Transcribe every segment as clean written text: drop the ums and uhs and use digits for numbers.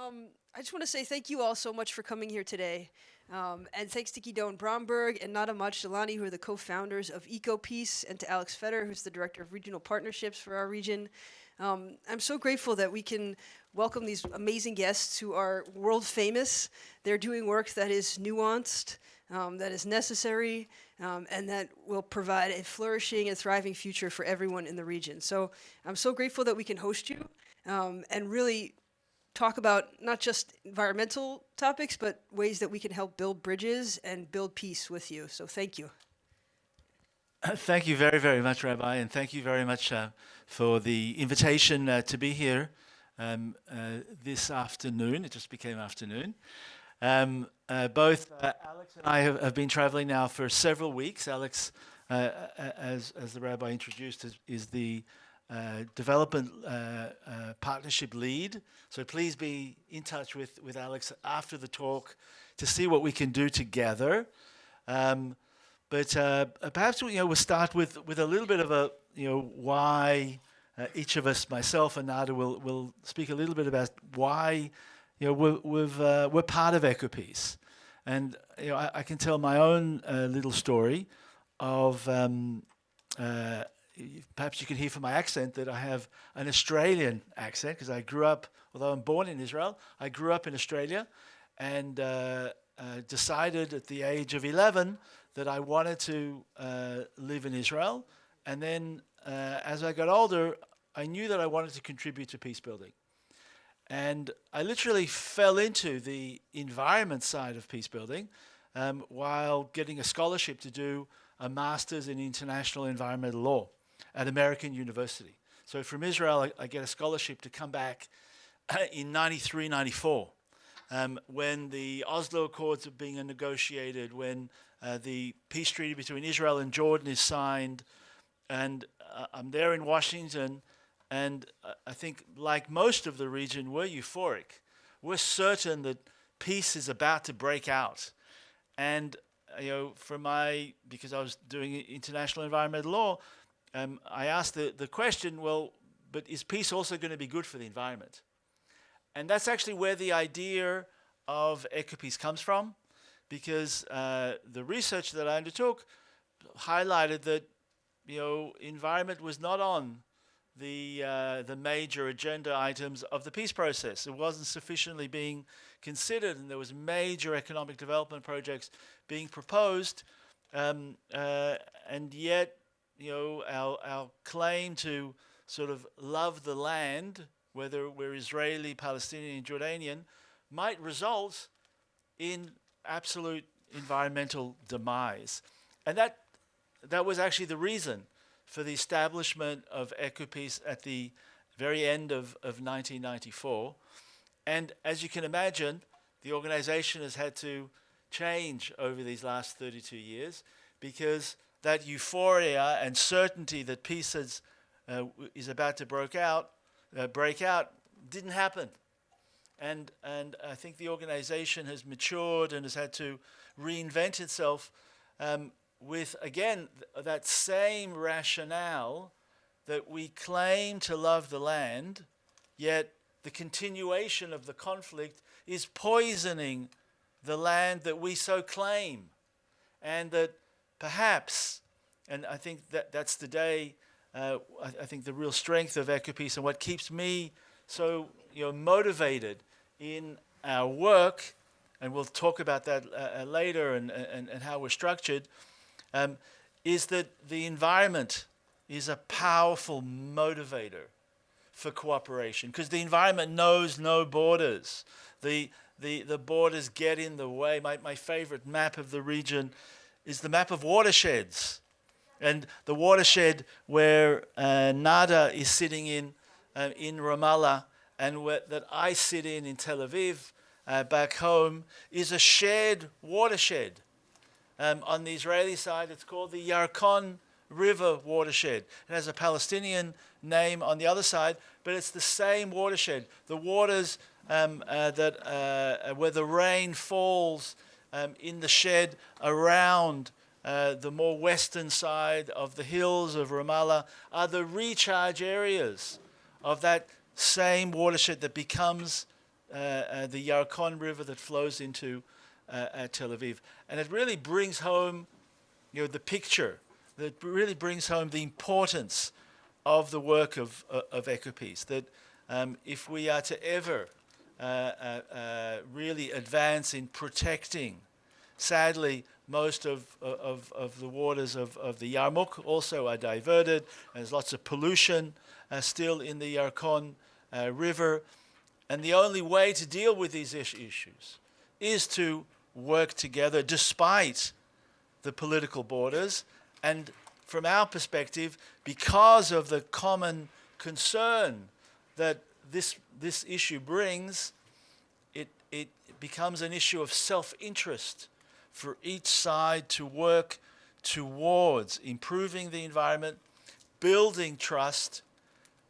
I just want to say thank you all so much for coming here today. And thanks to Gidon Bromberg and Nada Majdalani, who are the co-founders of EcoPeace, and to Alex Feder, who's the Director of Regional Partnerships for our region. I'm so grateful that we can welcome these amazing guests who are world famous. They're doing work that is nuanced, that is necessary, and that will provide a flourishing and thriving future for everyone in the region. So I'm so grateful that we can host you and really talk about not just environmental topics, but ways that we can help build bridges and build peace with you. So thank you. Thank you very, very much, Rabbi, and thank you very much for the invitation to be here this afternoon. It just became afternoon. Both Alex and I have been traveling now for several weeks. Alex, as the Rabbi introduced, is the development partnership lead. So please be in touch with Alex after the talk to see what we can do together. But perhaps we'll start with a little bit of a why each of us, myself and Nada, will speak a little bit about why we're part of EcoPeace, and I can tell my own little story of. Perhaps you can hear from my accent that I have an Australian accent because I grew up, although I'm born in Israel, I grew up in Australia and decided at the age of 11 that I wanted to live in Israel. And then as I got older, I knew that I wanted to contribute to peace building. And I literally fell into the environment side of peace building while getting a scholarship to do a master's in international environmental law at American University. So from Israel, I get a scholarship to come back in 93, 94, when the Oslo Accords are being negotiated, when the peace treaty between Israel and Jordan is signed, and I'm there in Washington, and I think like most of the region, we're euphoric. We're certain that peace is about to break out. And because I was doing international environmental law, I asked the question, well, but is peace also going to be good for the environment? And that's actually where the idea of EcoPeace comes from, because the research that I undertook highlighted that environment was not on the major agenda items of the peace process. It wasn't sufficiently being considered, and there was major economic development projects being proposed, and yet our claim to sort of love the land, whether we're Israeli, Palestinian, Jordanian, might result in absolute environmental demise. And that was actually the reason for the establishment of EcoPeace at the very end of 1994. And as you can imagine, the organization has had to change over these last 32 years because that euphoria and certainty that peace is about to break out didn't happen. And I think the organization has matured and has had to reinvent itself with, again, that same rationale that we claim to love the land, yet the continuation of the conflict is poisoning the land that we so claim. And that perhaps, and I think that's today, I think the real strength of EcoPeace and what keeps me so motivated in our work, and we'll talk about that later and how we're structured, is that the environment is a powerful motivator for cooperation, because the environment knows no borders. The borders get in the way. My favorite map of the region is the map of watersheds. And the watershed where Nada is sitting in Ramallah, and that I sit in Tel Aviv, back home, is a shared watershed. On the Israeli side, it's called the Yarkon River watershed. It has a Palestinian name on the other side, but it's the same watershed. The waters where the rain falls in the shed around the more western side of the hills of Ramallah are the recharge areas of that same watershed that becomes the Yarkon River that flows into Tel Aviv. And it really brings home, the picture, that really brings home the importance of the work of EcoPeace, that if we are to ever really advance in protecting, sadly, most of the waters of the Yarmouk also are diverted. There's lots of pollution still in the Yarkon River. And the only way to deal with these issues is to work together despite the political borders. And from our perspective, because of the common concern that this issue brings, it becomes an issue of self-interest for each side to work towards improving the environment, building trust,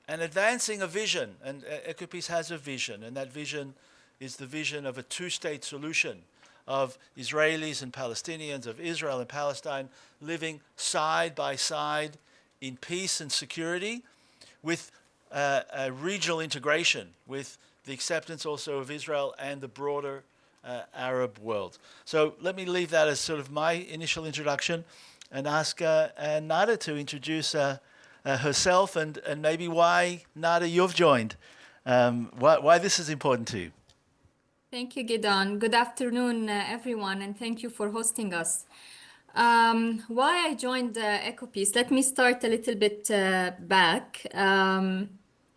and advancing a vision. And EcoPeace has a vision, and that vision is the vision of a two-state solution of Israelis and Palestinians, of Israel and Palestine living side by side in peace and security, with a regional integration, with the acceptance also of Israel and the broader Arab world. So let me leave that as sort of my initial introduction and ask Nada to introduce herself and maybe why, Nada, you've joined, why this is important to you. Thank you, Gidon. Good afternoon, everyone, and thank you for hosting us. Why I joined EcoPeace? Let me start a little bit back.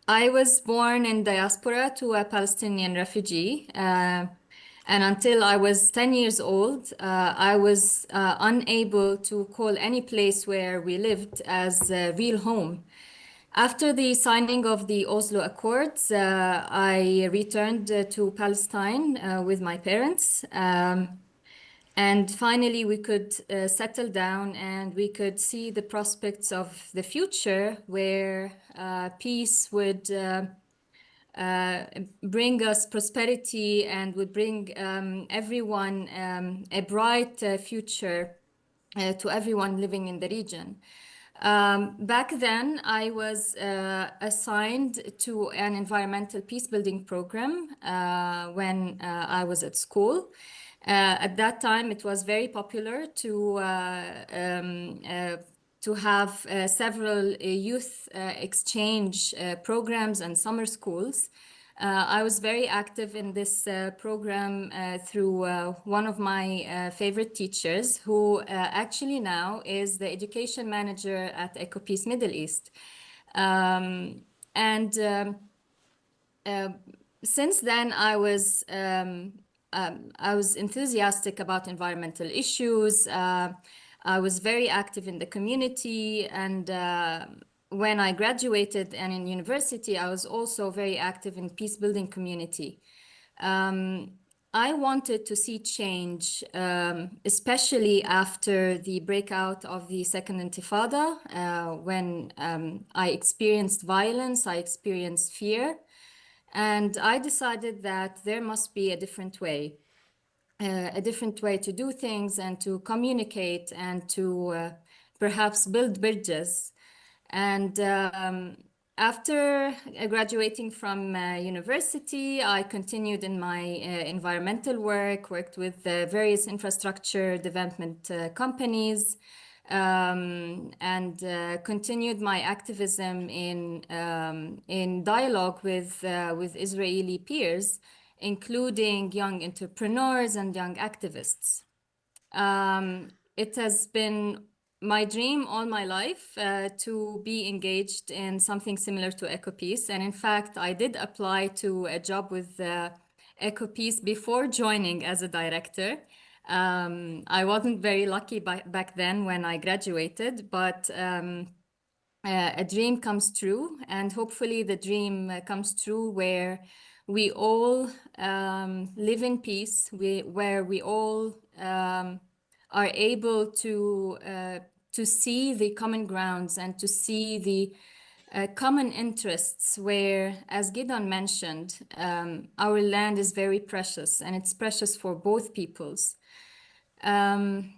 I was born in diaspora to a Palestinian refugee, and until I was 10 years old, I was unable to call any place where we lived as a real home. After the signing of the Oslo Accords, I returned to Palestine with my parents. And finally, we could settle down and we could see the prospects of the future where peace would bring us prosperity and would bring everyone a bright future to everyone living in the region. Back then, I was assigned to an environmental peace building program when I was at school. At that time, it was very popular to have several youth exchange programs and summer schools. I was very active in this program through one of my favorite teachers, who actually now is the education manager at EcoPeace Middle East. Since then, I was enthusiastic about environmental issues. I was very active in the community, and when I graduated and in university, I was also very active in peace building community. I wanted to see change, especially after the breakout of the Second Intifada, when I experienced violence, I experienced fear, and I decided that there must be a different way to do things and to communicate and to perhaps build bridges. And after graduating from university, I continued in my environmental work, worked with various infrastructure development companies, and continued my activism in dialogue with Israeli peers, including young entrepreneurs and young activists. It has been my dream all my life to be engaged in something similar to EcoPeace. And in fact, I did apply to a job with EcoPeace before joining as a director. I wasn't very lucky back then when I graduated, but a dream comes true, and hopefully the dream comes true where we all live in peace, where we all are able to see the common grounds and to see the common interests where, as Gidon mentioned, our land is very precious, and it's precious for both peoples. I'm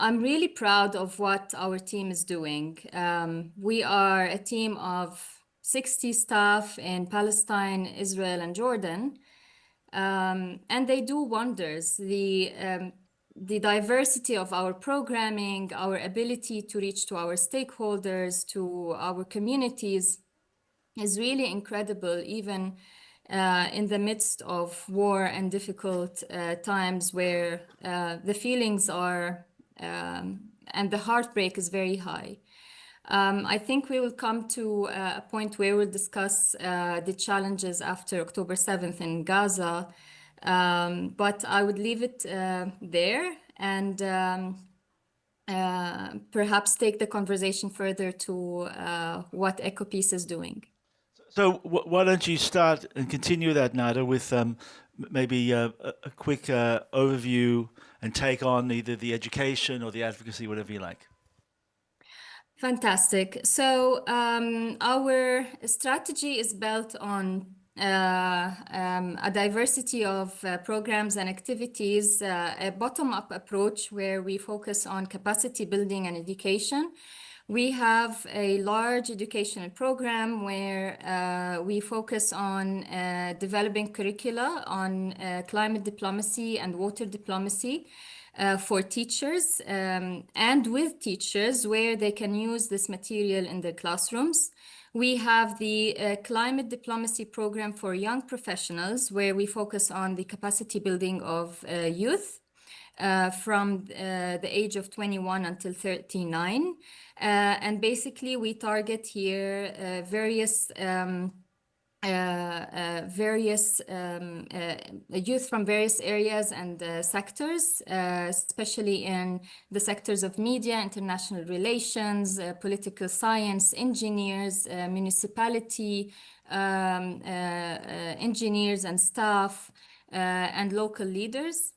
really proud of what our team is doing. We are a team of 60 staff in Palestine, Israel, and Jordan. And they do wonders. The diversity of our programming, our ability to reach to our stakeholders, to our communities is really incredible, even in the midst of war and difficult times where the feelings are and the heartbreak is very high. I think we will come to a point where we'll discuss the challenges after October 7th in Gaza, but I would leave it there and perhaps take the conversation further to what EcoPeace is doing. So why don't you start and continue that, Nada, with maybe a quick overview and take on either the education or the advocacy, whatever you like. Fantastic. So our strategy is built on a diversity of programs and activities, a bottom-up approach where we focus on capacity building and education. We have a large educational program where we focus on developing curricula on climate diplomacy and water diplomacy for teachers and with teachers where they can use this material in their classrooms. We have the climate diplomacy program for young professionals where we focus on the capacity building of youth from the age of 21 until 39. And basically we target here various youth from various areas and sectors, especially in the sectors of media, international relations, political science, engineers, municipality, engineers and staff, and local leaders.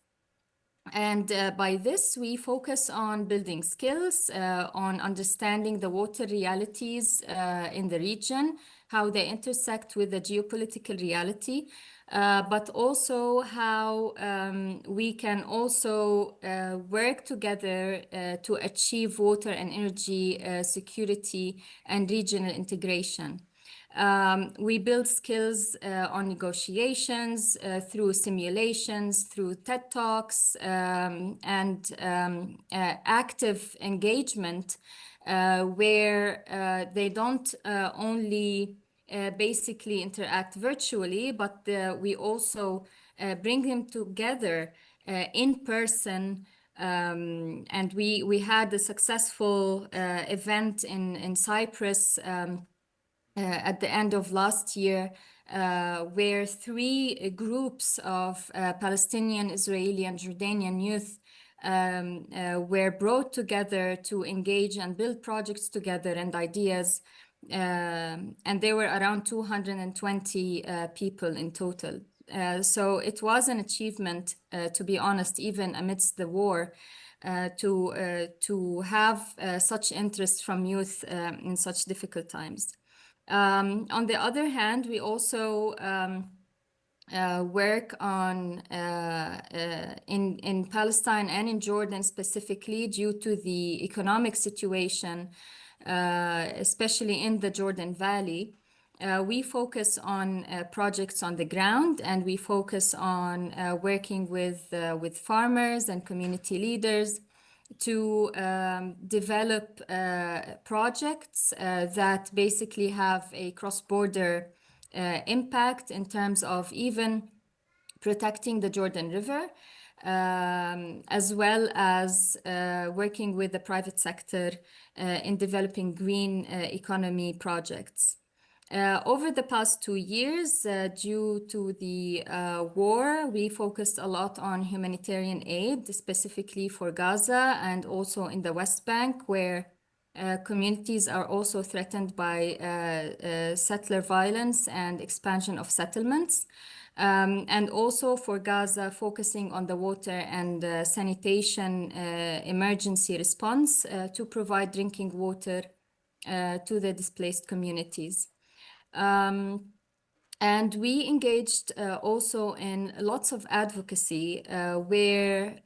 And by this, we focus on building skills, on understanding the water realities in the region, how they intersect with the geopolitical reality, but also how we can also work together to achieve water and energy security and regional integration. We build skills on negotiations through simulations, through TED Talks, and active engagement where they don't only basically interact virtually, but we also bring them together in person. And we had a successful event in Cyprus at the end of last year, where three groups of Palestinian, Israeli, and Jordanian youth were brought together to engage and build projects together and ideas. And there were around 220 people in total. So it was an achievement, to be honest, even amidst the war, to have such interest from youth in such difficult times. On the other hand, we also work on in Palestine and in Jordan specifically due to the economic situation, especially in the Jordan Valley. We focus on projects on the ground, and we focus on working with farmers and community leaders to develop projects that basically have a cross-border impact in terms of even protecting the Jordan River, as well as working with the private sector in developing green economy projects. Over the past 2 years, due to the war, we focused a lot on humanitarian aid, specifically for Gaza and also in the West Bank, where communities are also threatened by settler violence and expansion of settlements. And also for Gaza, focusing on the water and sanitation emergency response to provide drinking water to the displaced communities. And we engaged also in lots of advocacy where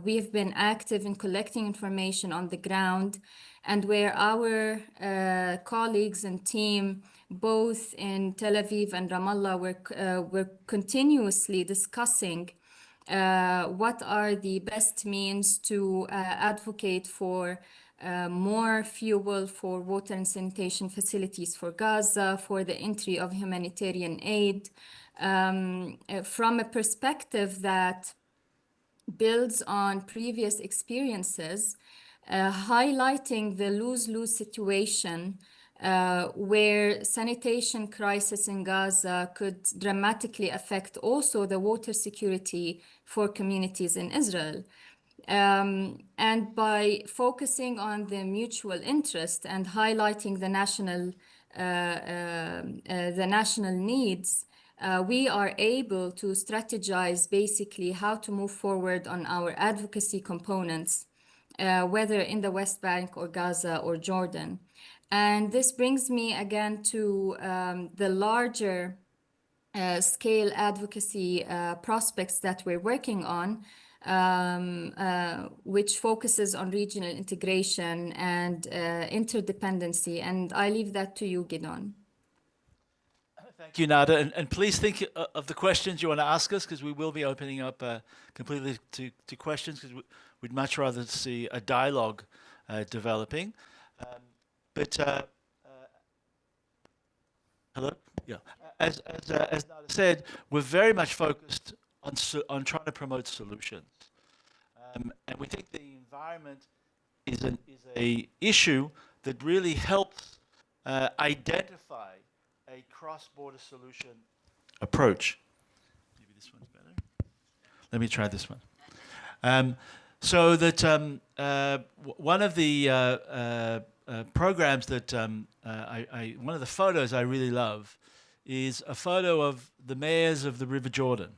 we have been active in collecting information on the ground, and where our colleagues and team both in Tel Aviv and Ramallah, we're continuously discussing what are the best means to advocate for more fuel for water and sanitation facilities for Gaza, for the entry of humanitarian aid, from a perspective that builds on previous experiences, highlighting the lose-lose situation where sanitation crisis in Gaza could dramatically affect also the water security for communities in Israel. And by focusing on the mutual interest and highlighting the national needs, we are able to strategize basically how to move forward on our advocacy components, whether in the West Bank or Gaza or Jordan. And this brings me again to the larger scale advocacy prospects that we're working on, which focuses on regional integration and interdependency. And I leave that to you, Gidon. Thank you, Nada. And please think of the questions you want to ask us, because we will be opening up completely to questions, because we'd much rather see a dialogue developing. Hello? Yeah. As Nada said, we're very much focused on trying to promote solutions. And we think the environment is a issue that really helps identify a cross-border solution approach. Maybe this one's better. Let me try this one. So that one of the programs that one of the photos I really love is a photo of the mayors of the River Jordan,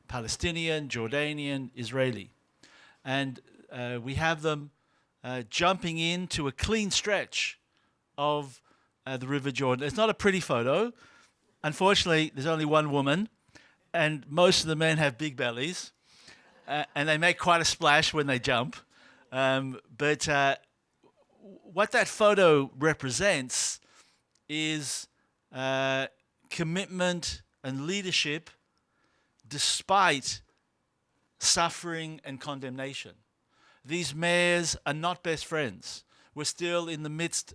Palestinian, Jordanian, Israeli. And we have them jumping into a clean stretch of the River Jordan. It's not a pretty photo. Unfortunately, there's only one woman, and most of the men have big bellies, and they make quite a splash when they jump. But what that photo represents is commitment and leadership despite suffering and condemnation. These mayors are not best friends. We're still in the midst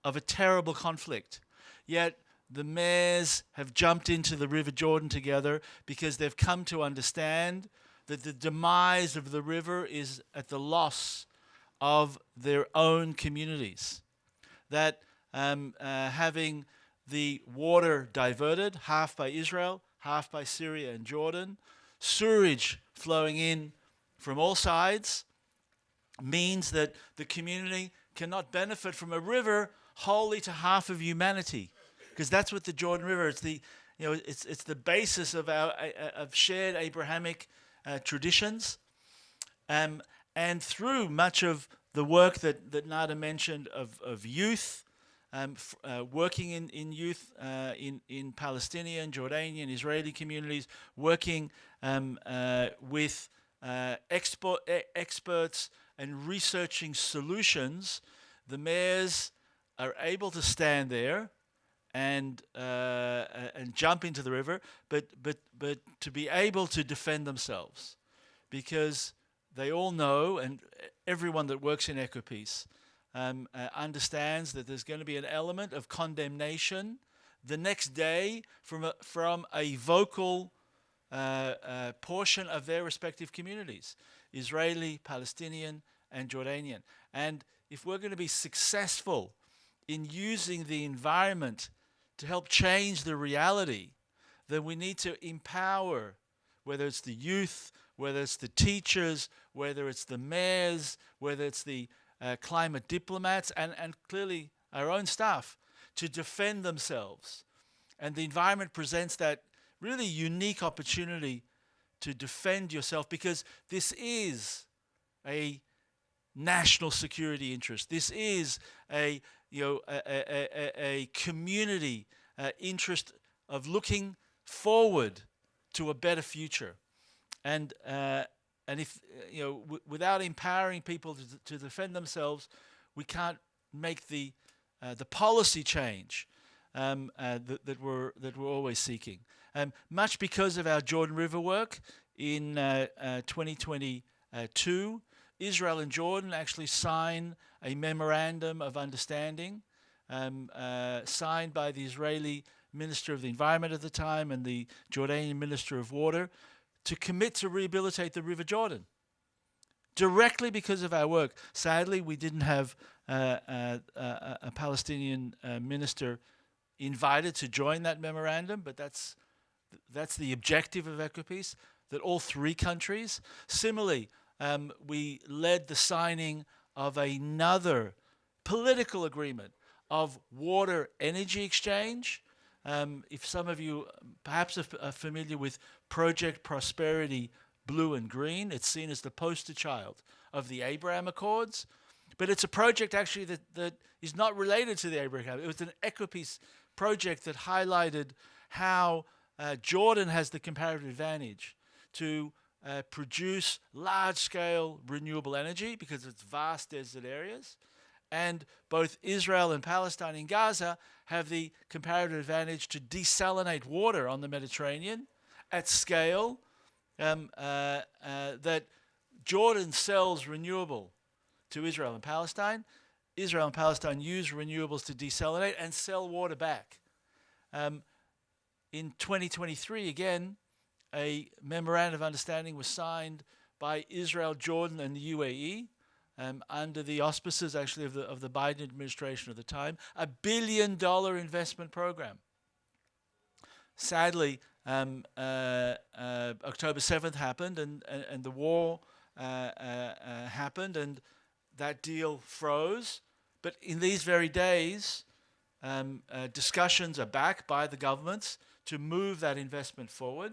of a terrible conflict. Yet the mayors have jumped into the River Jordan together because they've come to understand that the demise of the river is at the loss of their own communities. That having the water diverted, half by Israel, half by Syria and Jordan, sewage flowing in from all sides, means that the community cannot benefit from a river wholly to half of humanity, because that's what the Jordan River. It's the it's the basis of our of shared Abrahamic traditions, and through much of the work that Nada mentioned of youth, working in youth in Palestinian, Jordanian, Israeli communities, working with experts and researching solutions, the mayors are able to stand there and jump into the river, but to be able to defend themselves, because they all know, and everyone that works in EcoPeace understands that there's going to be an element of condemnation the next day from a vocal portion of their respective communities, Israeli, Palestinian, and Jordanian. And if we're going to be successful in using the environment to help change the reality, then we need to empower, whether it's the youth, whether it's the teachers, whether it's the mayors, whether it's the climate diplomats, and clearly our own staff, to defend themselves. And the environment presents that really unique opportunity to defend yourself, because this is a national security interest. This is a community interest of looking forward to a better future. And if without empowering people to defend themselves, we can't make the policy change that we're always seeking. Much because of our Jordan River work in 2022, Israel and Jordan actually signed a memorandum of understanding signed by the Israeli Minister of the Environment at the time and the Jordanian Minister of Water to commit to rehabilitate the River Jordan. Directly because of our work. Sadly, we didn't have a Palestinian minister invited to join that memorandum, but that's the objective of EcoPeace, that all three countries. Similarly, we led the signing of another political agreement of water energy exchange. If some of you perhaps are familiar with Project Prosperity Blue and Green, it's seen as the poster child of the Abraham Accords. But it's a project actually that is not related to the Abraham. It was an EcoPeace project that highlighted how Jordan has the comparative advantage to produce large-scale renewable energy because of its vast desert areas. And both Israel and Palestine in Gaza have the comparative advantage to desalinate water on the Mediterranean at scale that Jordan sells renewable to Israel and Palestine. Israel and Palestine use renewables to desalinate and sell water back. In 2023, again, a memorandum of understanding was signed by Israel, Jordan, and the UAE under the auspices, actually, of the Biden administration at the time, $1 billion investment program. Sadly, October 7th happened, and the war happened, and that deal froze. But in these very days, discussions are back by the governments to move that investment forward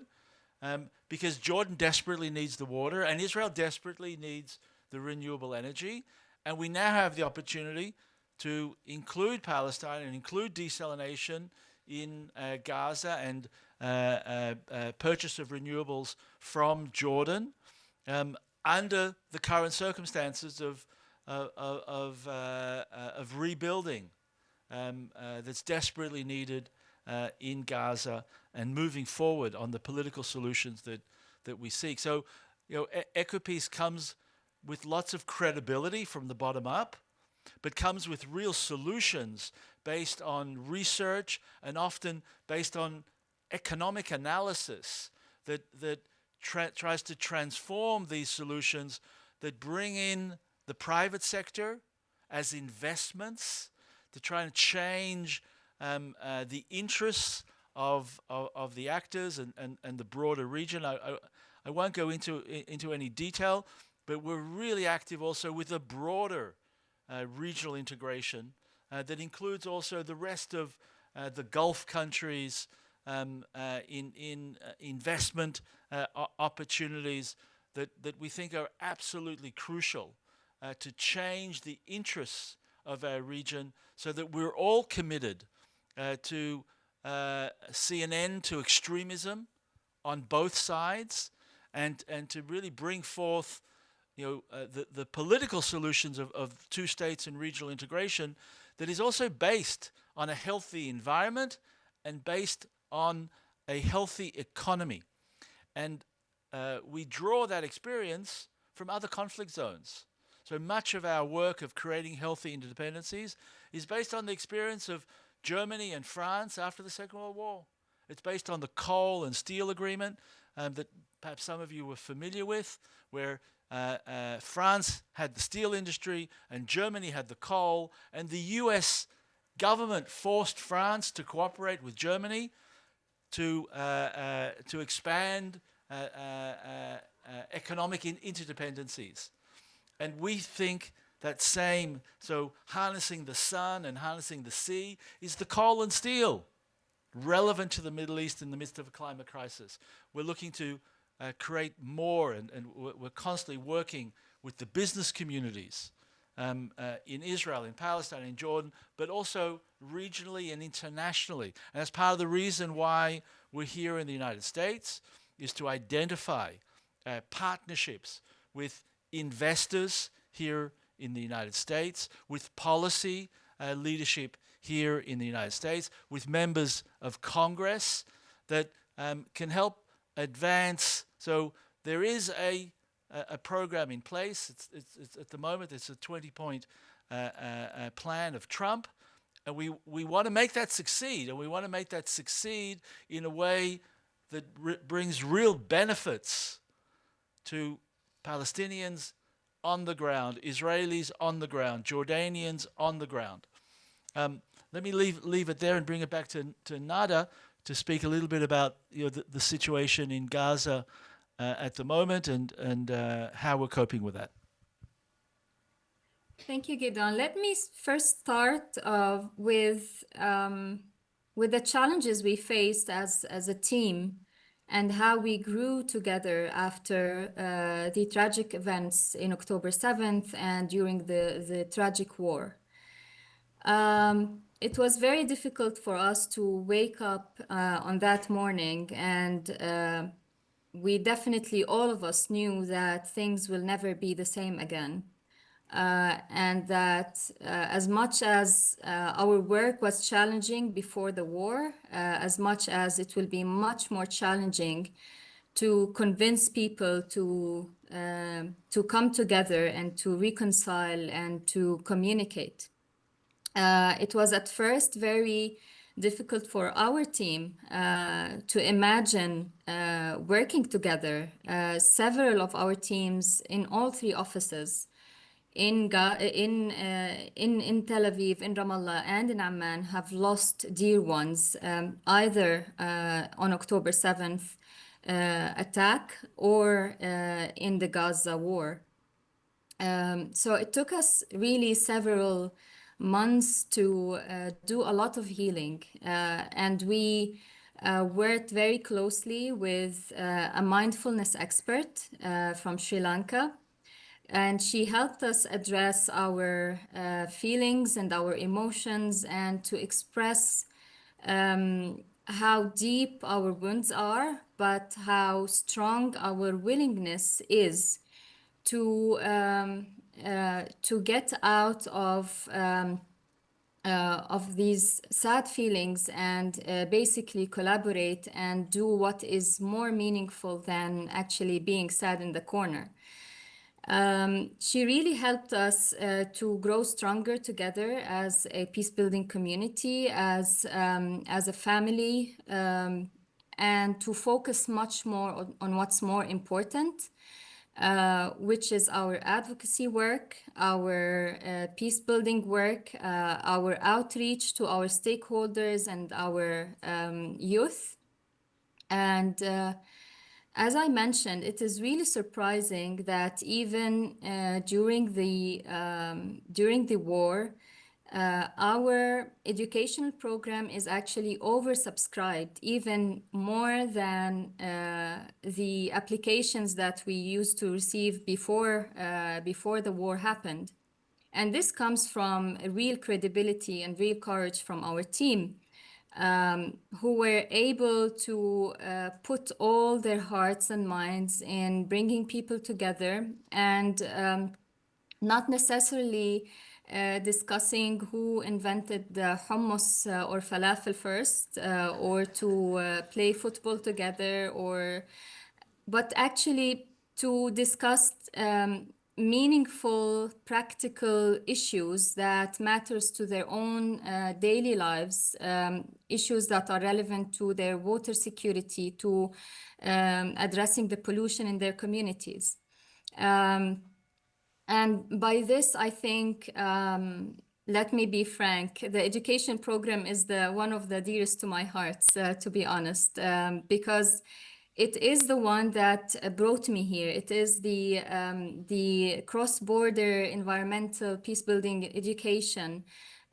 because Jordan desperately needs the water and Israel desperately needs the renewable energy. And we now have the opportunity to include Palestine and include desalination in Gaza and purchase of renewables from Jordan under the current circumstances of rebuilding that's desperately needed in Gaza and moving forward on the political solutions that we seek. So, EcoPeace comes with lots of credibility from the bottom up, but comes with real solutions based on research and often based on economic analysis that tries to transform these solutions, that bring in the private sector as investments to try and change the interests of the actors and the broader region. I won't go into any detail, but we're really active also with a broader regional integration that includes also the rest of the Gulf countries in investment opportunities that we think are absolutely crucial to change the interests of our region so that we're all committed to see an end to extremism on both sides and to really bring forth the political solutions of two states and regional integration that is also based on a healthy environment and based on a healthy economy. And we draw that experience from other conflict zones. So much of our work of creating healthy interdependencies is based on the experience of Germany and France after the Second World War. It's based on the coal and steel agreement that perhaps some of you were familiar with, where France had the steel industry and Germany had the coal, and the US government forced France to cooperate with Germany to expand economic interdependencies. And we think that same, so harnessing the sun and harnessing the sea is the coal and steel relevant to the Middle East in the midst of a climate crisis. We're looking to create more, and we're constantly working with the business communities in Israel, in Palestine, in Jordan, but also regionally and internationally. And that's part of the reason why we're here in the United States, is to identify partnerships with investors here in the United States, with policy leadership here in the United States with members of Congress that can help advance. So there is a program in place. It's at the moment it's a 20-point plan of Trump, and we want to make that succeed, and we want to make that succeed in a way that brings real benefits to Palestinians on the ground, Israelis on the ground, Jordanians on the ground. Let me leave it there and bring it back to Nada to speak a little bit about the situation in Gaza at the moment and how we're coping with that. Thank you, Gidon. Let me first start with the challenges we faced as a team and how we grew together after the tragic events in October 7th and during the tragic war. It was very difficult for us to wake up on that morning, and we definitely, all of us, knew that things will never be the same again. And that as much as our work was challenging before the war, as much as it will be much more challenging to convince people to come together and to reconcile and to communicate. It was at first very difficult for our team to imagine working together. Several of our teams in all three offices in Tel Aviv, in Ramallah, and in Amman have lost dear ones, either on October 7th attack or in the Gaza war. So it took us really several months to do a lot of healing, and we worked very closely with a mindfulness expert from Sri Lanka. And she helped us address our feelings and our emotions and to express how deep our wounds are, but how strong our willingness is to get out of these sad feelings and basically collaborate and do what is more meaningful than actually being sad in the corner. She really helped us to grow stronger together as a peace-building community, as a family, and to focus much more on what's more important, which is our advocacy work, our peace-building work, our outreach to our stakeholders and our youth. And as I mentioned, it is really surprising that even during the war, our educational program is actually oversubscribed, even more than the applications that we used to receive before the war happened. And this comes from real credibility and real courage from our team, who were able to put all their hearts and minds in bringing people together and not necessarily discussing who invented the hummus or falafel first, or to play football together, but actually to discuss meaningful, practical issues that matters to their own daily lives, issues that are relevant to their water security, to addressing the pollution in their communities. And by this, I think, let me be frank, the education program is one of the dearest to my heart, to be honest, because it is the one that brought me here. It is the cross-border environmental peace-building education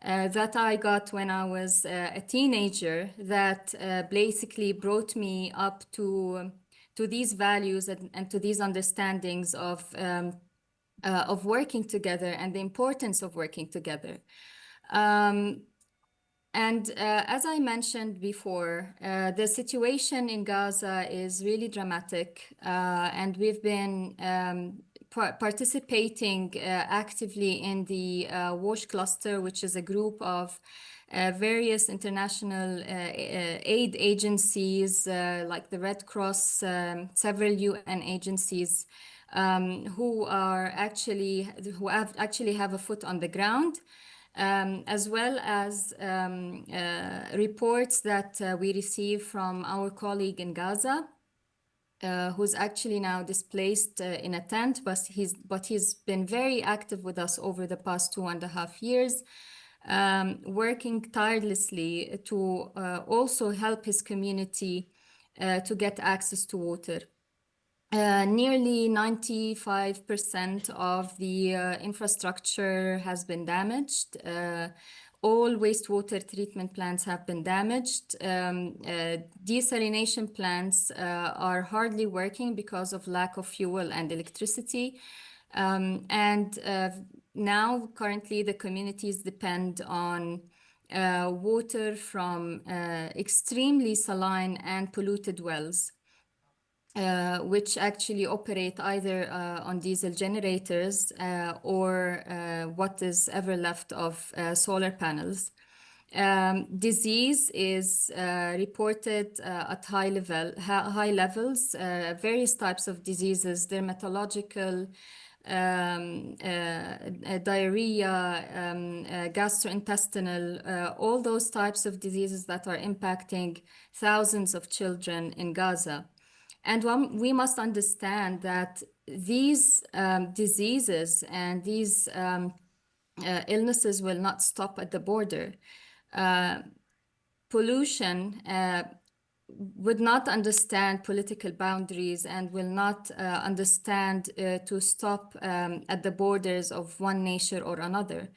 that I got when I was a teenager that basically brought me up to these values and to these understandings of working together and the importance of working together. And as I mentioned before, the situation in Gaza is really dramatic, and we've been participating actively in the WASH cluster, which is a group of various international aid agencies like the Red Cross, several UN agencies who actually have a foot on the ground, as well as reports that we receive from our colleague in Gaza, who's actually now displaced in a tent, but he's been very active with us over the past 2.5 years, working tirelessly to also help his community to get access to water. Nearly 95% of the infrastructure has been damaged. All wastewater treatment plants have been damaged. Desalination plants are hardly working because of lack of fuel and electricity. Now, currently, the communities depend on water from extremely saline and polluted wells, which actually operate either on diesel generators or what is ever left of solar panels. Disease is reported at high levels, various types of diseases, dermatological, diarrhea, gastrointestinal, all those types of diseases that are impacting thousands of children in Gaza. And we must understand that these diseases and these illnesses will not stop at the border. Pollution would not understand political boundaries and will not understand to stop at the borders of one nation or another.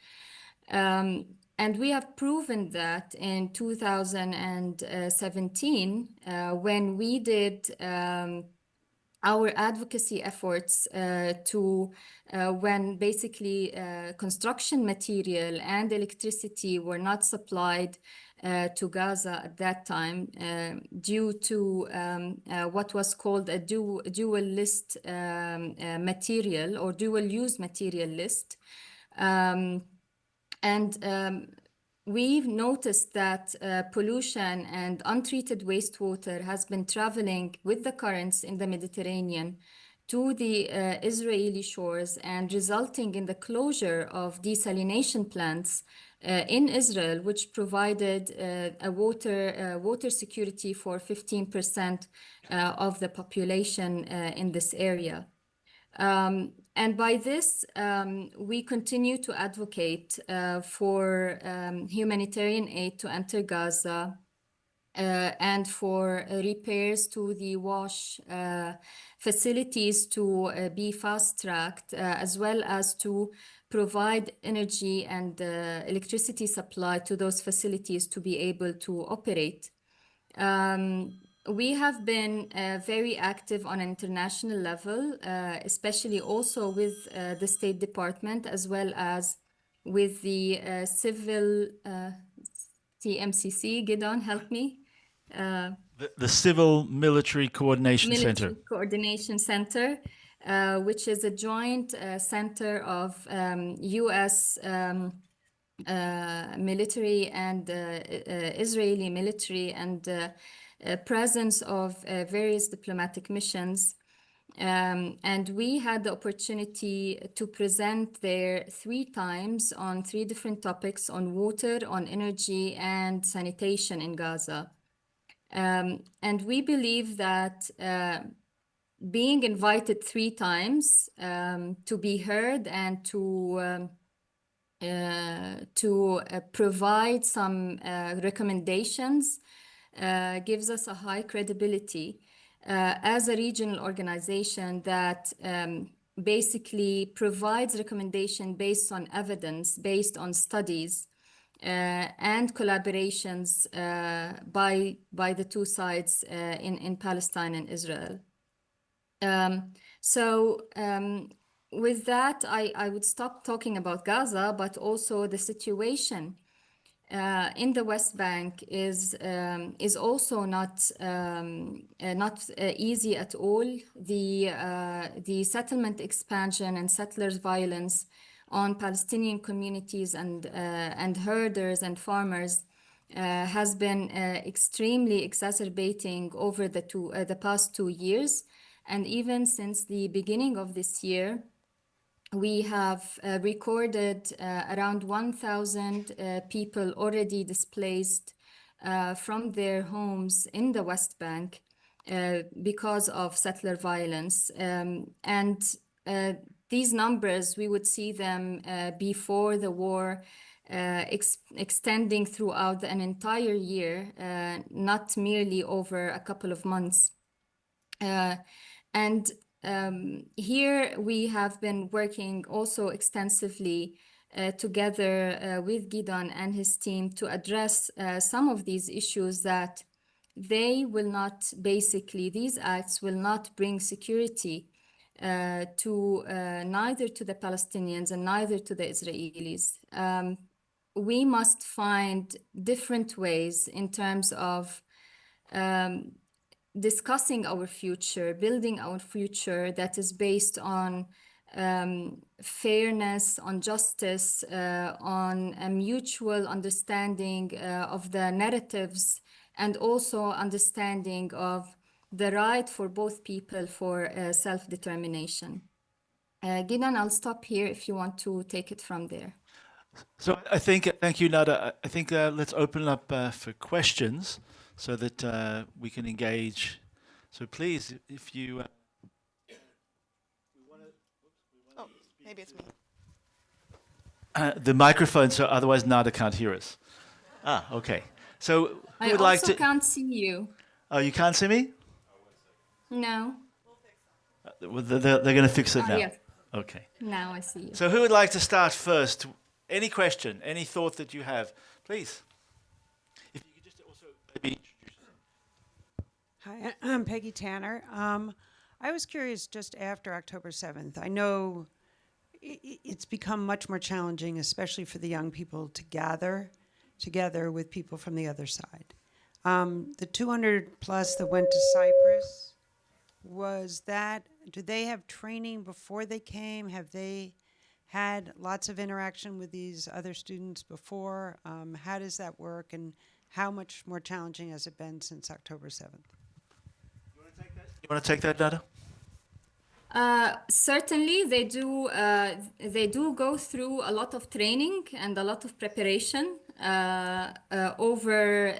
And we have proven that in 2017, when we did our advocacy efforts when basically construction material and electricity were not supplied to Gaza at that time due to what was called a dual list material or dual use material list. We've noticed that pollution and untreated wastewater has been traveling with the currents in the Mediterranean to the Israeli shores and resulting in the closure of desalination plants in Israel, which provided a water security for 15% of the population in this area. And by this, we continue to advocate for humanitarian aid to enter Gaza and for repairs to the wash facilities to be fast-tracked, as well as to provide energy and electricity supply to those facilities to be able to operate. We have been very active on an international level, especially also with the State Department, as well as with the civil CMCC. Gidon, help me. The Civil Military Coordination Center. Military Coordination Center, which is a joint center of U.S. Military and Israeli military and presence of various diplomatic missions. And we had the opportunity to present there 3 times on 3 different topics on water, on energy, and sanitation in Gaza. And we believe that being invited 3 times to be heard and to provide some recommendations gives us a high credibility as a regional organization that basically provides recommendation based on evidence, based on studies, and collaborations by the 2 sides in Palestine and Israel. With that, I would stop talking about Gaza, but also the situation in the West Bank is also not easy at all. The settlement expansion and settlers' violence on Palestinian communities and herders and farmers has been extremely exacerbating over the past 2 years. And even since the beginning of this year, we have recorded around 1,000 people already displaced from their homes in the West Bank because of settler violence. And these numbers, we would see them before the war extending throughout an entire year, not merely over a couple of months. And here we have been working also extensively together with Gidon and his team to address some of these issues that these acts will not bring security to neither to the Palestinians and neither to the Israelis. We must find different ways in terms of discussing our future, building our future that is based on fairness, on justice, on a mutual understanding of the narratives, and also understanding of the right for both people for self-determination. Gidon, I'll stop here if you want to take it from there. So I think, thank you, Nada. I think let's open up for questions so that we can engage. So please, if you... Oh, maybe it's me. the microphone, so otherwise Nada can't hear us. Ah, okay. So who I would like also to... can't see you. Oh, you can't see me? No. Well, they're going to fix it now. Yes. Okay. Now I see you. So who would like to start first? Any question, any thought that you have, please. If you could just also maybe introduce yourself. Hi, I'm Peggy Tanner. I was curious just after October 7th. I know it's become much more challenging, especially for the young people, to gather together with people from the other side. The 200 plus that went to Cyprus, did they have training before they came? Have they had lots of interaction with these other students before? How does that work, and how much more challenging has it been since October 7th? You want to take that, Nada? Certainly, they do. They do go through a lot of training and a lot of preparation over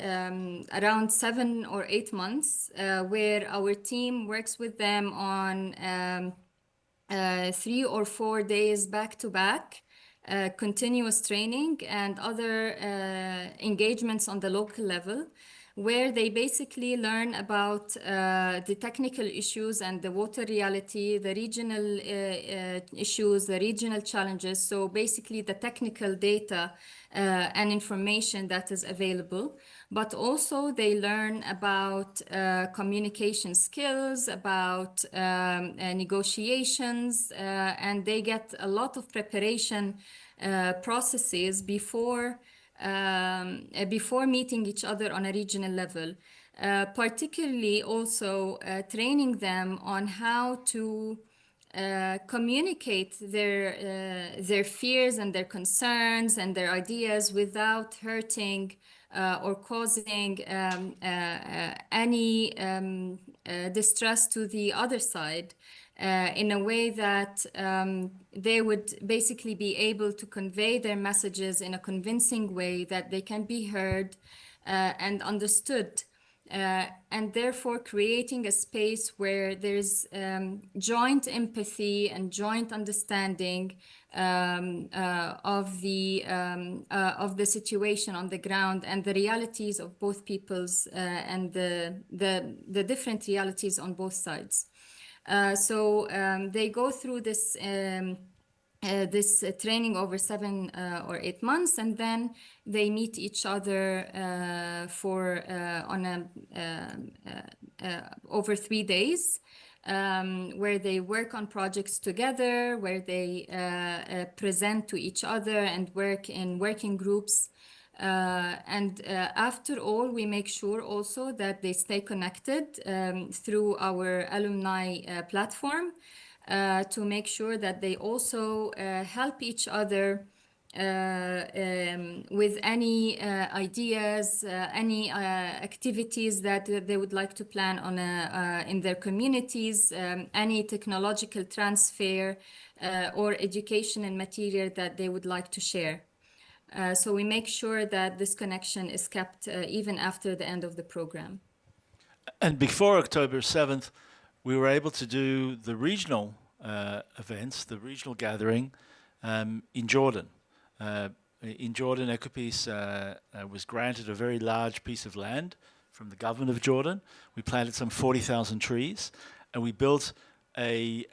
around 7 or 8 months, where our team works with them on 3 or 4 days back to back, continuous training and other engagements on the local level, where they basically learn about the technical issues and the water reality, the regional issues, the regional challenges. So basically the technical data and information that is available, but also they learn about communication skills, about negotiations, and they get a lot of preparation processes before meeting each other on a regional level, particularly also training them on how to communicate their fears and their concerns and their ideas without hurting or causing any distress to the other side. In a way that they would basically be able to convey their messages in a convincing way that they can be heard and understood, and therefore creating a space where there's joint empathy and joint understanding of the situation on the ground and the realities of both peoples and the different realities on both sides. So they go through this training over 7 or 8 months, and then they meet each other over 3 days, where they work on projects together, where they present to each other and work in working groups. And after all, we make sure also that they stay connected through our alumni platform, to make sure that they also help each other with any ideas, any activities that they would like to plan on in their communities, any technological transfer or education and material that they would like to share. So we make sure that this connection is kept even after the end of the program. And before October 7th, we were able to do the regional events, the regional gathering in Jordan. In Jordan, EcoPeace was granted a very large piece of land from the government of Jordan. We planted some 40,000 trees, and we built a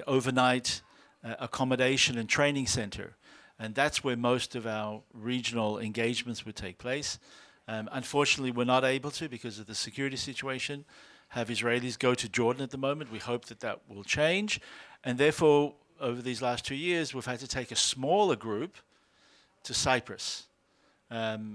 overnight accommodation and training center. And that's where most of our regional engagements would take place. Unfortunately, we're not able to, because of the security situation, have Israelis go to Jordan at the moment. We hope that that will change. And therefore, over these last 2 years, we've had to take a smaller group to Cyprus. The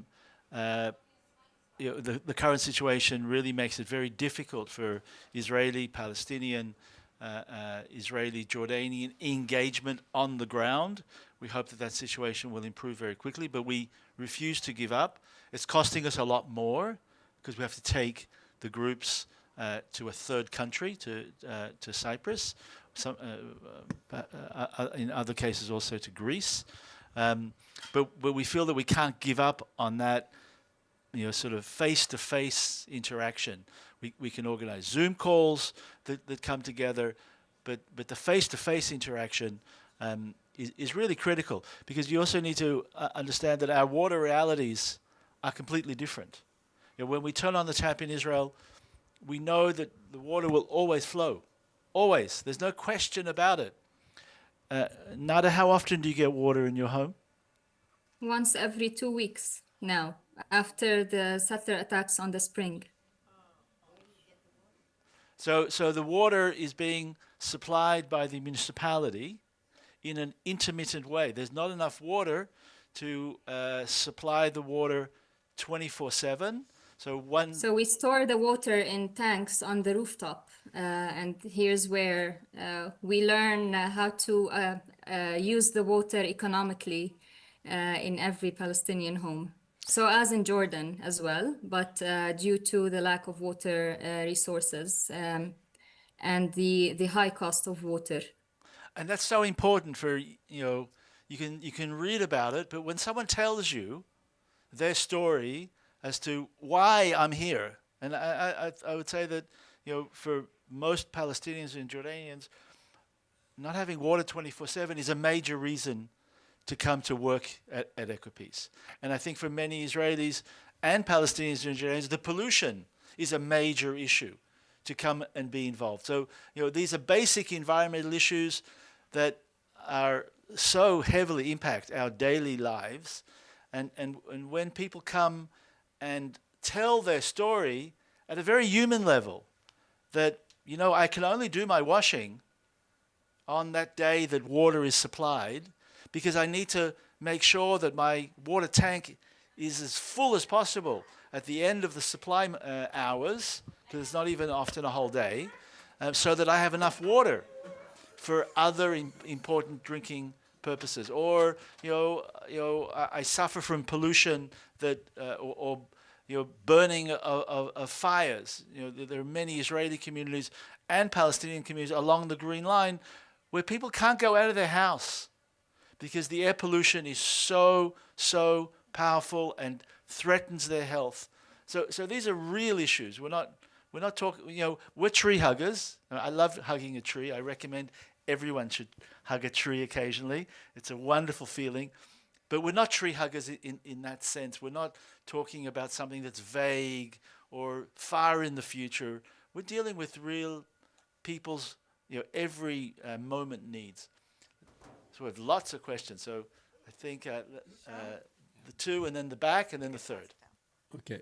current situation really makes it very difficult for Israeli, Palestinian, Israeli, Jordanian engagement on the ground. We hope that that situation will improve very quickly, but we refuse to give up. It's costing us a lot more because we have to take the groups to a third country, to Cyprus, in other cases also to Greece. But we feel that we can't give up on that, sort of face-to-face interaction. We can organize Zoom calls that come together, but the face-to-face interaction is really critical, because you also need to understand that our water realities are completely different. When we turn on the tap in Israel, we know that the water will always flow. Always. There's no question about it. Nada, how often do you get water in your home? Once every 2 weeks now, after the settler attacks on the spring. So the water is being supplied by the municipality in an intermittent way. There's not enough water to supply the water 24/7. So we store the water in tanks on the rooftop, and here's where we learn how to use the water economically in every Palestinian home. So as in Jordan as well, but due to the lack of water resources and the high cost of water. And that's so important for, you can read about it, but when someone tells you their story as to why I'm here, and I would say that, for most Palestinians and Jordanians, not having water 24/7 is a major reason to come to work at EcoPeace. And I think for many Israelis and Palestinians and Jordanians, the pollution is a major issue to come and be involved. So, these are basic environmental issues that are so heavily impact our daily lives. And when people come and tell their story at a very human level, that, I can only do my washing on that day that water is supplied, because I need to make sure that my water tank is as full as possible at the end of the supply hours, because it's not even often a whole day, so that I have enough water for other important drinking purposes. Or, I suffer from pollution that, or burning of fires. There are many Israeli communities and Palestinian communities along the Green Line where people can't go out of their house because the air pollution is so powerful and threatens their health. So these are real issues. We're not talking, we're tree huggers. I love hugging a tree. I recommend everyone should hug a tree occasionally. It's a wonderful feeling. But we're not tree huggers in that sense. We're not talking about something that's vague or far in the future. We're dealing with real people's, every moment needs. So we have lots of questions. So I think the two, and then the back, and then the third. Okay.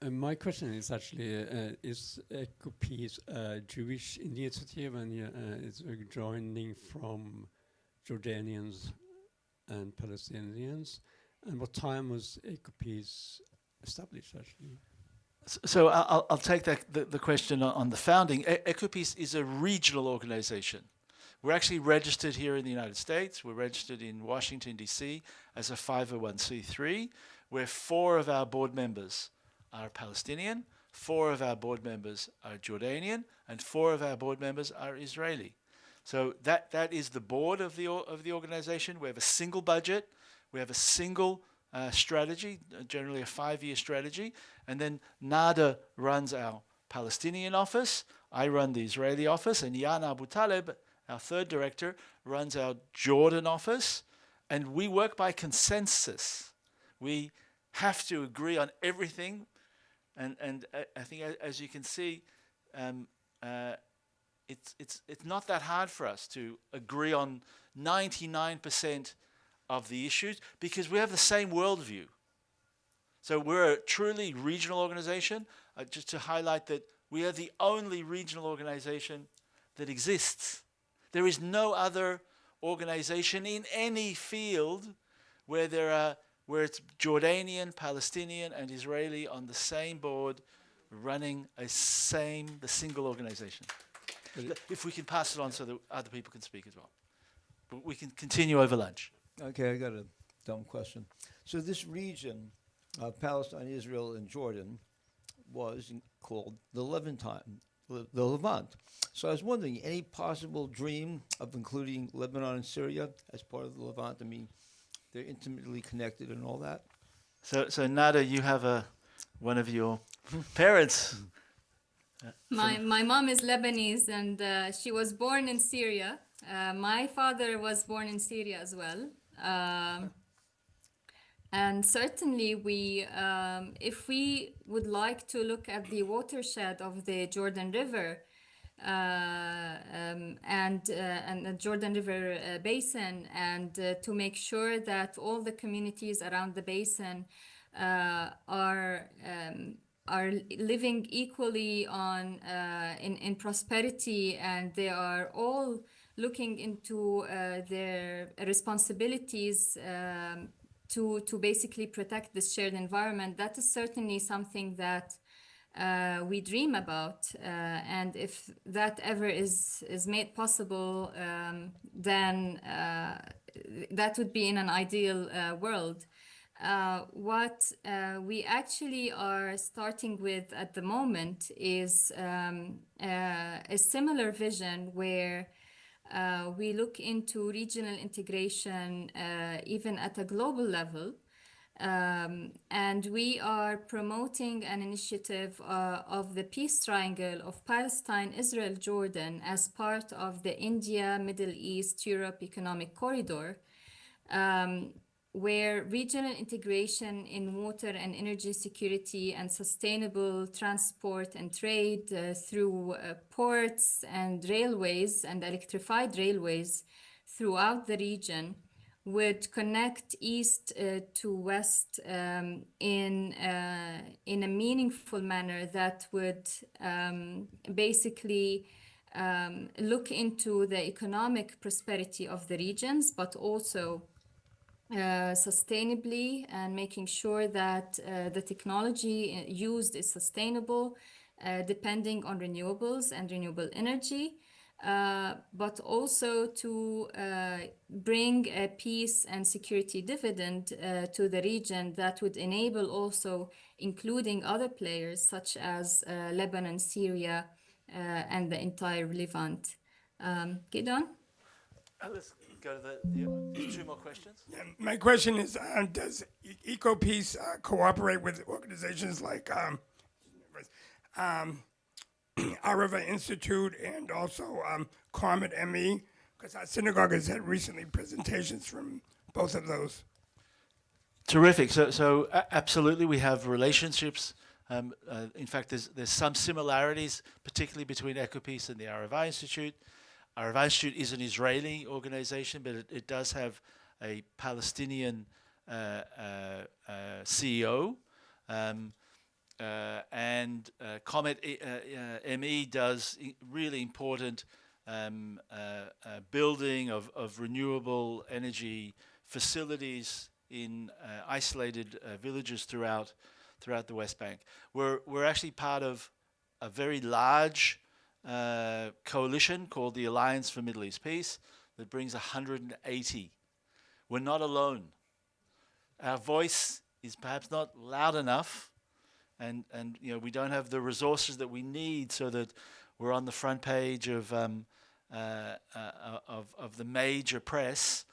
My question is actually, is EcoPeace a Jewish initiative, and it's joining from Jordanians and Palestinians? And what time was EcoPeace established, actually? So I'll take the question on the founding. EcoPeace is a regional organization. We're actually registered here in the United States. We're registered in Washington, D.C. as a 501c3, where 4 of our board members are Palestinian, 4 of our board members are Jordanian, and 4 of our board members are Israeli. So that is the board of the organization. We have a single budget. We have a single strategy, generally a 5-year strategy. And then Nada runs our Palestinian office. I run the Israeli office. And Yana Abu Taleb, our 3rd director, runs our Jordan office. And we work by consensus. We have to agree on everything. And I think, as you can see, it's not that hard for us to agree on 99% of the issues because we have the same worldview. So we're a truly regional organization. Just to highlight that we are the only regional organization that exists. There is no other organization in any field where it's Jordanian, Palestinian, and Israeli on the same board running the single organization. If we can pass it on so that other people can speak as well. But we can continue over lunch. Okay, I got a dumb question. So this region of Palestine, Israel, and Jordan was called the Levantine, the Levant. So I was wondering, any possible dream of including Lebanon and Syria as part of the Levant? I mean, they're intimately connected and all that. So Nada, you have one of your parents. My mom is Lebanese and she was born in Syria. My father was born in Syria as well. And certainly if we would like to look at the watershed of the Jordan River and the Jordan River basin, and to make sure that all the communities around the basin are living equally in prosperity, and they are all looking into their responsibilities to basically protect this shared environment. That is certainly something that we dream about, and if that ever is made possible, then that would be in an ideal world. What we actually are starting with at the moment is a similar vision where we look into regional integration even at a global level. And we are promoting an initiative of the Peace Triangle of Palestine, Israel, Jordan as part of the India, Middle East, Europe Economic Corridor, where regional integration in water and energy security and sustainable transport and trade through ports and railways and electrified railways throughout the region would connect east to west in a meaningful manner that would basically look into the economic prosperity of the regions, but also sustainably, and making sure that the technology used is sustainable, depending on renewables and renewable energy, but also to bring a peace and security dividend to the region that would enable also including other players such as Lebanon, Syria, and the entire Levant. Gidon? Let's go to the 2 more questions. Yeah, my question is, does EcoPeace cooperate with organizations like Arava Institute and also Carmet ME? Because our synagogue has had recently presentations from both of those. Terrific. So absolutely, we have relationships. In fact, there's some similarities, particularly between EcoPeace and the Arava Institute. Arava Institute is an Israeli organization, but it does have a Palestinian CEO. And Comet ME does really important building of renewable energy facilities in isolated villages throughout throughout the West Bank. We're actually part of a very large coalition called the Alliance for Middle East Peace that brings 180. We're not alone. Our voice is perhaps not loud enough, and you know, we don't have the resources that we need so that we're on the front page of the major press.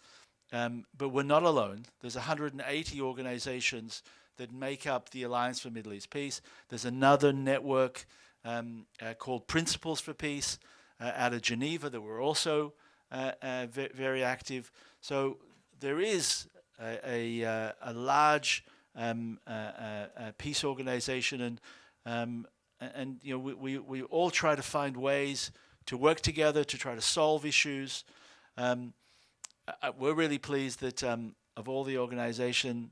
But we're not alone. There's 180 organizations that make up the Alliance for Middle East Peace. There's another network called Principles for Peace out of Geneva that were also very active. So there is a large peace organization, and you know, we all try to find ways to work together to try to solve issues. We're really pleased that of all the organization,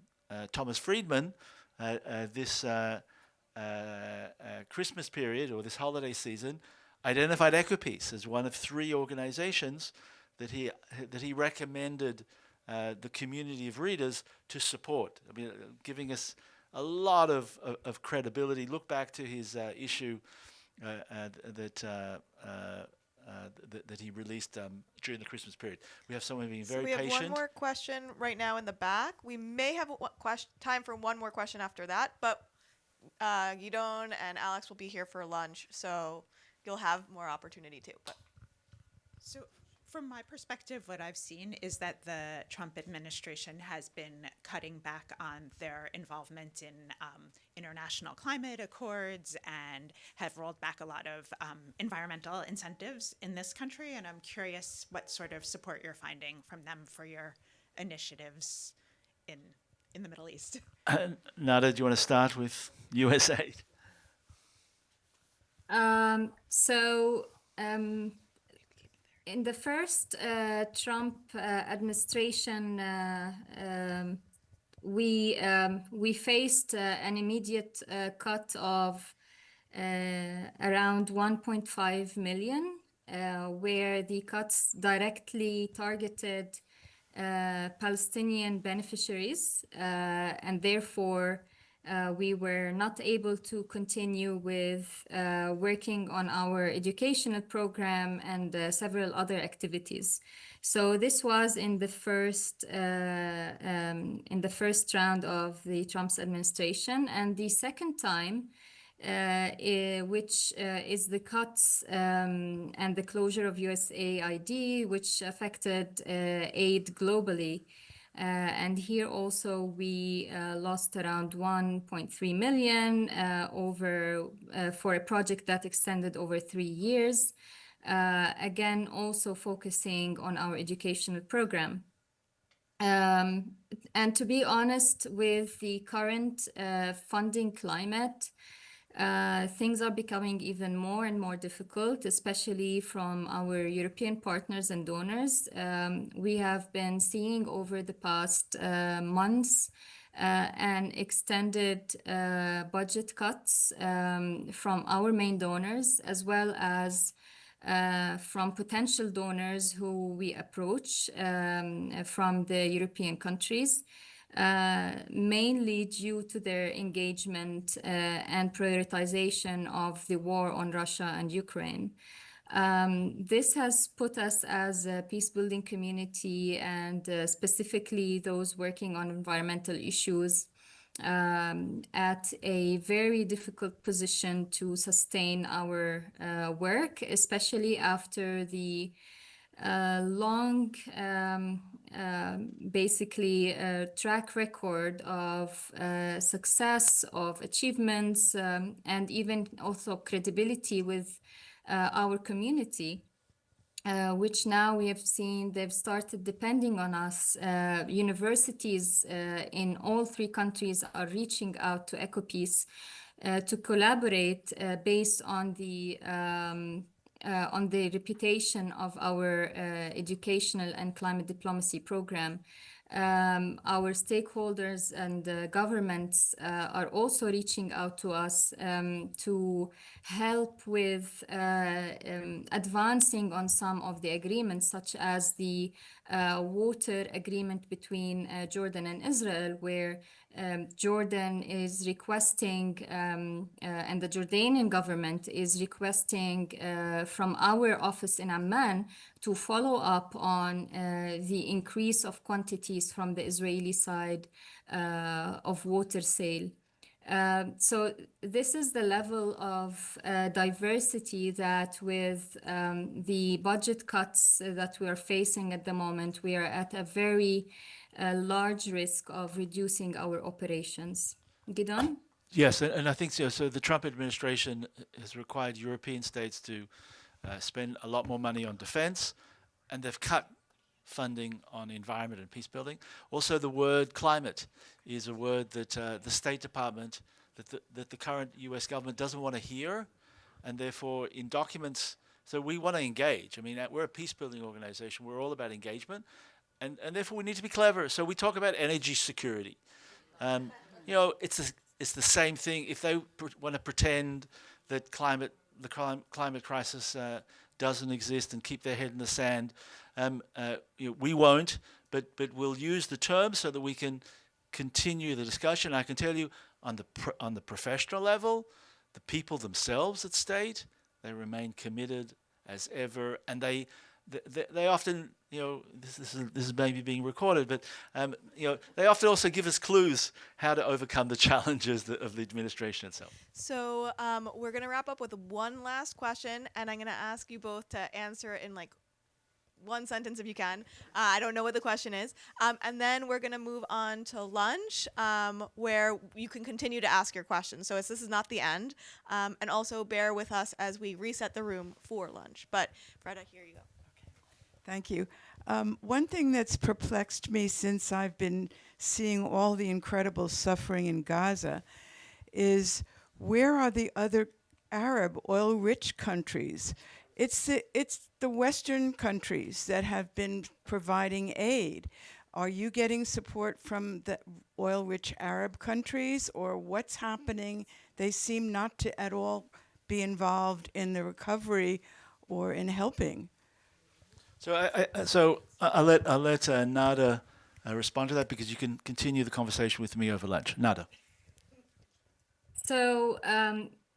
Thomas Friedman, this Christmas period or this holiday season, identified EcoPeace as one of 3 organizations that he recommended the community of readers to support. I mean, giving us a lot of credibility. Look back to his issue that he released during the Christmas period. We have someone being very patient. So we have one more question right now in the back. We may have time for one more question after that, but Gidon and Alex will be here for lunch, so you'll have more opportunity too. But So from my perspective, what I've seen is that the Trump administration has been cutting back on their involvement in international climate accords and have rolled back a lot of environmental incentives in this country. And I'm curious what sort of support you're finding from them for your initiatives in the Middle East. Nada, do you want to start with USAID? In the first Trump administration, we faced an immediate cut of around 1.5 million, where the cuts directly targeted Palestinian beneficiaries, and therefore we were not able to continue with working on our educational program and several other activities. So this was in the first round of the Trump's administration, and the second time, which is the cuts and the closure of USAID, which affected aid globally. And here also we lost around 1.3 million for a project that extended over 3 years. Again, also focusing on our educational program. And to be honest, with the current funding climate, things are becoming even more and more difficult, especially from our European partners and donors. We have been seeing over the past months an extended budget cuts from our main donors, as well as from potential donors who we approach from the European countries. Mainly due to their engagement and prioritization of the war on Russia and Ukraine. This has put us as a peace-building community and specifically those working on environmental issues at a very difficult position to sustain our work, especially after the long track record of success, of achievements, and even also credibility with our community, which now we have seen they've started depending on us. Universities in all 3 countries are reaching out to EcoPeace to collaborate based on the reputation of our educational and climate diplomacy program. Our stakeholders and governments are also reaching out to us to help with advancing on some of the agreements, such as the water agreement between Jordan and Israel, where Jordan is requesting, and the Jordanian government is requesting from our office in Amman to follow up on the increase of quantities from the Israeli side of water sale. So this is the level of diversity that with the budget cuts that we are facing at the moment, we are at a very large risk of reducing our operations. Gidon? Yes, and I think so. So the Trump administration has required European states to spend a lot more money on defense, and they've cut funding on environment and peace building. Also, the word climate is a word that the State Department, that the current U.S. government doesn't want to hear, and therefore in documents, so we want to engage. I mean, we're a peace building organization. We're all about engagement, and therefore we need to be clever. So we talk about energy security. You know, it's the same thing. If they want to pretend that the climate crisis doesn't exist and keep their head in the sand, you know, we won't. But we'll use the terms so that we can continue the discussion. I can tell you, on the professional level, the people themselves at state, they remain committed as ever, and they often, you know, this is maybe being recorded, but you know, they often also give us clues how to overcome the challenges of the administration itself. So we're going to wrap up with one last question, and I'm going to ask you both to answer it in like one sentence if you can. I don't know what the question is. And then we're going to move on to lunch, where you can continue to ask your questions. So this is not the end. And also bear with us as we reset the room for lunch. But Freda, here you go. Thank you. One thing that's perplexed me since I've been seeing all the incredible suffering in Gaza is, where are the other Arab oil-rich countries? It's the Western countries that have been providing aid. Are you getting support from the oil-rich Arab countries, or what's happening? They seem not to at all be involved in the recovery or in helping. So I'll let Nada respond to that, because you can continue the conversation with me over lunch. Nada. So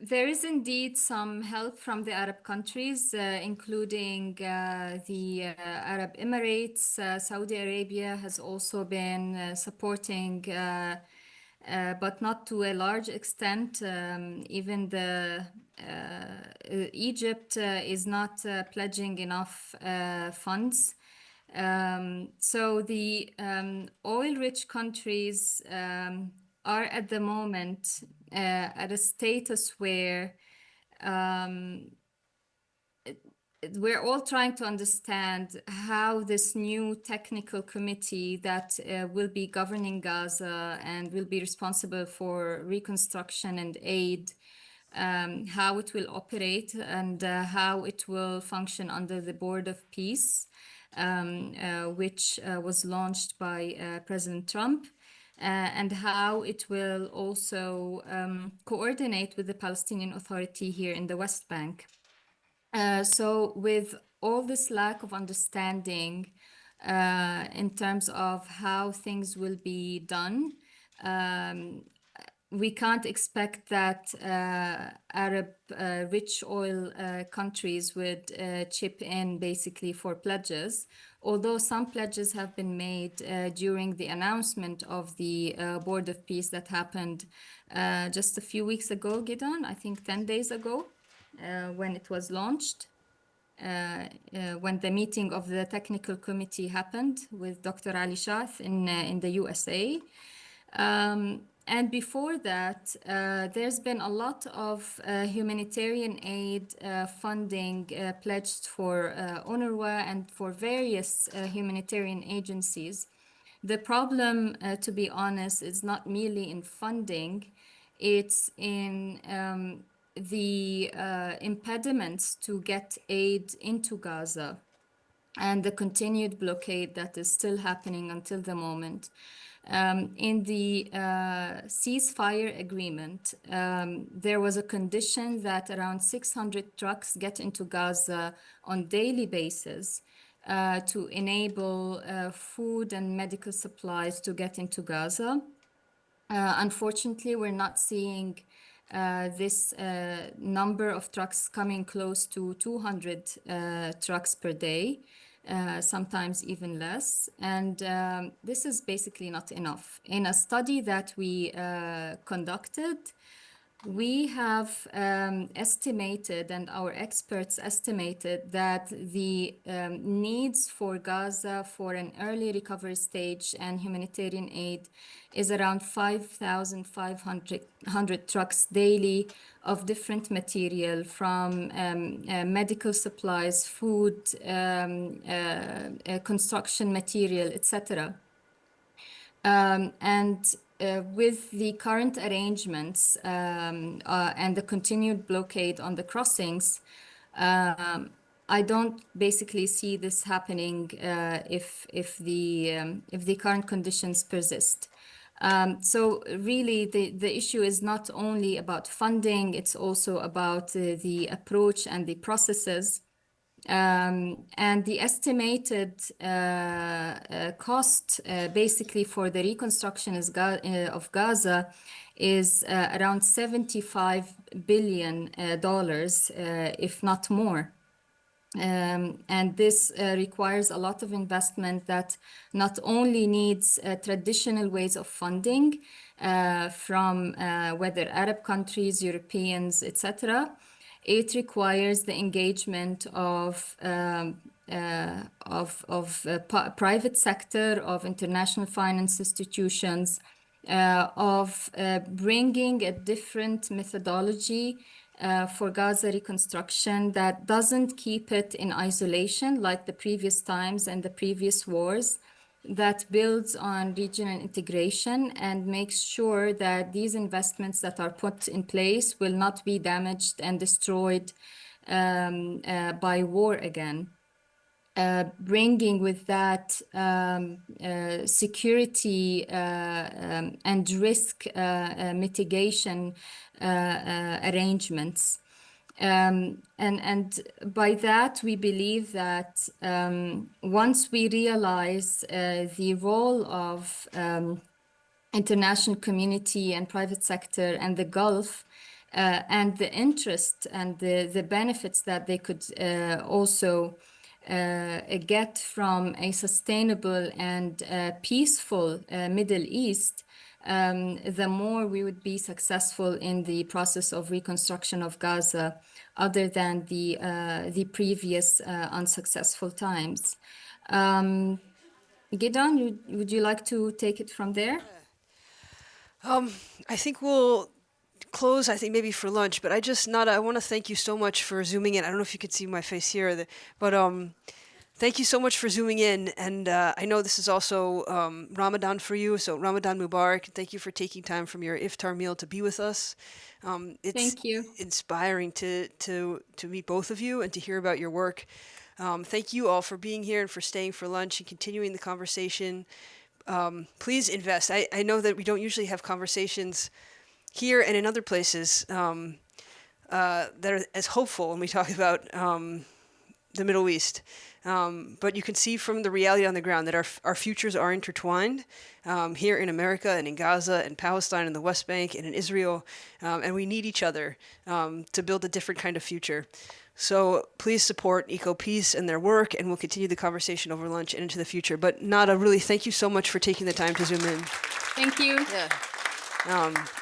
there is indeed some help from the Arab countries, including the Arab Emirates. Saudi Arabia has also been supporting, but not to a large extent. Even Egypt is not pledging enough funds. So the oil-rich countries are at the moment at a status where we're all trying to understand how this new technical committee that will be governing Gaza and will be responsible for reconstruction and aid, how it will operate, and how it will function under the Board of Peace, which was launched by President Trump. And how it will also coordinate with the Palestinian Authority here in the West Bank. So with all this lack of understanding in terms of how things will be done, we can't expect that Arab rich oil countries would chip in basically for pledges, although some pledges have been made during the announcement of the Board of Peace that happened just a few weeks ago, Gidon, I think 10 days ago, when it was launched, when the meeting of the technical committee happened with Dr. Ali Shath in the USA. And before that, there's been a lot of humanitarian aid funding pledged for UNRWA and for various humanitarian agencies. The problem, to be honest, is not merely in funding, it's in the impediments to get aid into Gaza. and the continued blockade that is still happening until the moment. In the ceasefire agreement, there was a condition that around 600 trucks get into Gaza on daily basis to enable food and medical supplies to get into Gaza. Unfortunately, we're not seeing this number of trucks coming close to 200 trucks per day, sometimes even less. And this is basically not enough. In a study that we conducted, we have estimated, and our experts estimated, that the needs for Gaza for an early recovery stage and humanitarian aid is around 5,500 trucks daily of different material, from medical supplies, food, construction material, etc. With the current arrangements and the continued blockade on the crossings, I don't basically see this happening if the current conditions persist. So really, the issue is not only about funding; it's also about the approach and the processes. And the estimated cost basically for the reconstruction of Gaza is around $75 billion, if not more. And this requires a lot of investment that not only needs traditional ways of funding from whether Arab countries, Europeans, etc. It requires the engagement of private sector, of international finance institutions, of bringing a different methodology for Gaza reconstruction that doesn't keep it in isolation like the previous times and the previous wars, that builds on regional integration and makes sure that these investments that are put in place will not be damaged and destroyed by war again. Bringing with that security and risk mitigation arrangements. And by that, we believe that once we realize the role of international community and private sector and the Gulf, and the interest and the benefits that they could also get from a sustainable and peaceful Middle East, the more we would be successful in the process of reconstruction of Gaza, other than the previous unsuccessful times. Gidon, would you like to take it from there? I think we'll close, I think maybe for lunch, but Nada, I want to thank you so much for zooming in. I don't know if you could see my face here, but thank you so much for zooming in. And I know this is also Ramadan for you, so Ramadan Mubarak. Thank you for taking time from your iftar meal to be with us. It's Thank you. inspiring to meet both of you and to hear about your work. Thank you all for being here and for staying for lunch and continuing the conversation. Please invest. I know that we don't usually have conversations here and in other places that are as hopeful when we talk about the Middle East. But you can see from the reality on the ground that our futures are intertwined here in America and in Gaza and Palestine and the West Bank and in Israel. And we need each other to build a different kind of future. So please support EcoPeace and their work, and we'll continue the conversation over lunch and into the future. But Nada, really, thank you so much for taking the time to zoom in. Thank you. Yeah.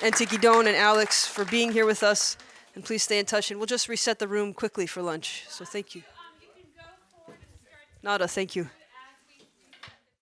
And to Gidon and Alex for being here with us. And please stay in touch, and we'll just reset the room quickly for lunch. So thank you. Nada, thank you.